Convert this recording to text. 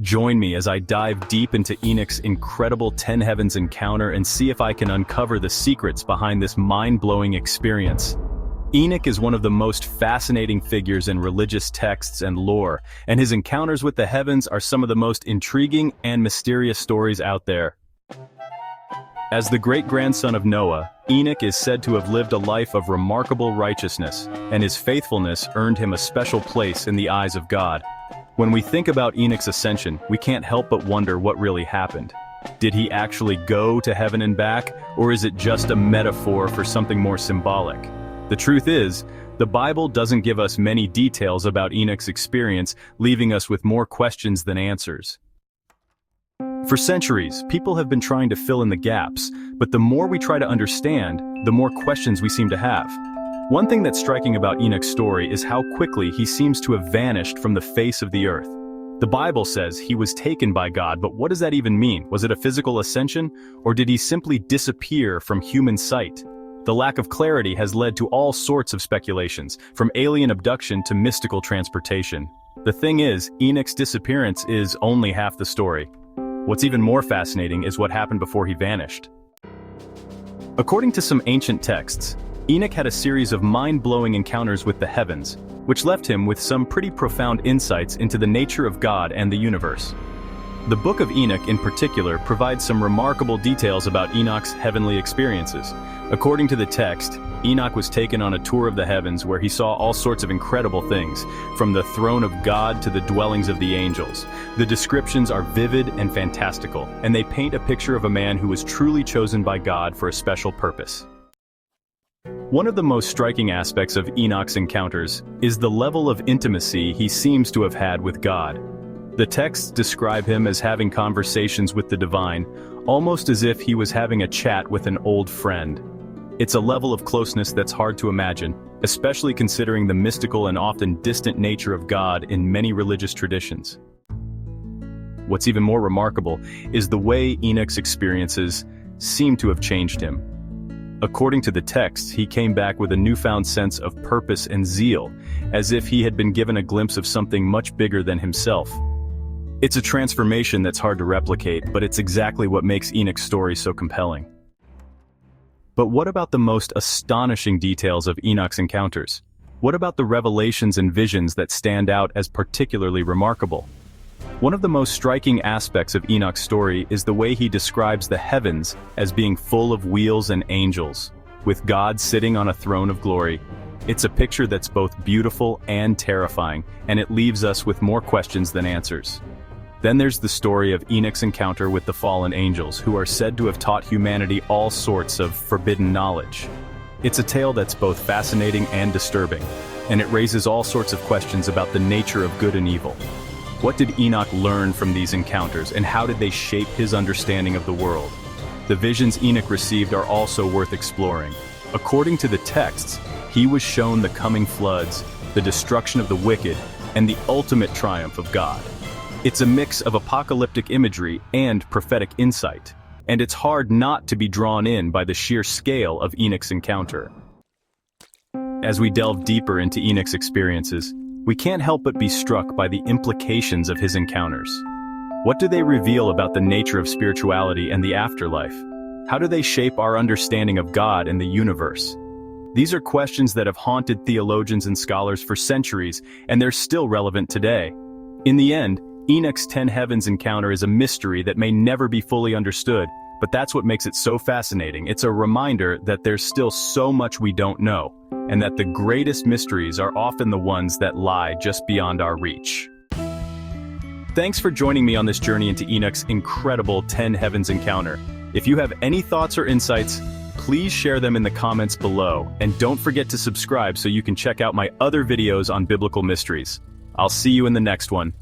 Join me as I dive deep into Enoch's incredible 10 heavens encounter and see if I can uncover the secrets behind this mind-blowing experience. Enoch is one of the most fascinating figures in religious texts and lore, and his encounters with the heavens are some of the most intriguing and mysterious stories out there. As the great-grandson of Noah, Enoch is said to have lived a life of remarkable righteousness, and his faithfulness earned him a special place in the eyes of God. When we think about Enoch's ascension, we can't help but wonder what really happened. Did he actually go to heaven and back, or is it just a metaphor for something more symbolic? The truth is, the Bible doesn't give us many details about Enoch's experience, leaving us with more questions than answers. For centuries, people have been trying to fill in the gaps, but the more we try to understand, the more questions we seem to have. One thing that's striking about Enoch's story is how quickly he seems to have vanished from the face of the earth. The Bible says he was taken by God, but what does that even mean? Was it a physical ascension, or did he simply disappear from human sight? The lack of clarity has led to all sorts of speculations, from alien abduction to mystical transportation. The thing is, Enoch's disappearance is only half the story. What's even more fascinating is what happened before he vanished. According to some ancient texts, Enoch had a series of mind-blowing encounters with the heavens, which left him with some pretty profound insights into the nature of God and the universe. The Book of Enoch in particular provides some remarkable details about Enoch's heavenly experiences. According to the text, Enoch was taken on a tour of the heavens where he saw all sorts of incredible things, from the throne of God to the dwellings of the angels. The descriptions are vivid and fantastical, and they paint a picture of a man who was truly chosen by God for a special purpose. One of the most striking aspects of Enoch's encounters is the level of intimacy he seems to have had with God. The texts describe him as having conversations with the divine, almost as if he was having a chat with an old friend. It's a level of closeness that's hard to imagine, especially considering the mystical and often distant nature of God in many religious traditions. What's even more remarkable is the way Enoch's experiences seem to have changed him. According to the texts, he came back with a newfound sense of purpose and zeal, as if he had been given a glimpse of something much bigger than himself. It's a transformation that's hard to replicate, but it's exactly what makes Enoch's story so compelling. But what about the most astonishing details of Enoch's encounters? What about the revelations and visions that stand out as particularly remarkable? One of the most striking aspects of Enoch's story is the way he describes the heavens as being full of wheels and angels, with God sitting on a throne of glory. It's a picture that's both beautiful and terrifying, and it leaves us with more questions than answers. Then there's the story of Enoch's encounter with the fallen angels, who are said to have taught humanity all sorts of forbidden knowledge. It's a tale that's both fascinating and disturbing, and it raises all sorts of questions about the nature of good and evil. What did Enoch learn from these encounters, and how did they shape his understanding of the world? The visions Enoch received are also worth exploring. According to the texts, he was shown the coming floods, the destruction of the wicked, and the ultimate triumph of God. It's a mix of apocalyptic imagery and prophetic insight, and it's hard not to be drawn in by the sheer scale of Enoch's encounter. As we delve deeper into Enoch's experiences, we can't help but be struck by the implications of his encounters. What do they reveal about the nature of spirituality and the afterlife? How do they shape our understanding of God and the universe? These are questions that have haunted theologians and scholars for centuries, and they're still relevant today. In the end, Enoch's 10 heavens encounter is a mystery that may never be fully understood, but that's what makes it so fascinating. It's a reminder that there's still so much we don't know, and that the greatest mysteries are often the ones that lie just beyond our reach. Thanks for joining me on this journey into Enoch's incredible 10 heavens encounter. If you have any thoughts or insights, please share them in the comments below, and don't forget to subscribe so you can check out my other videos on biblical mysteries. I'll see you in the next one.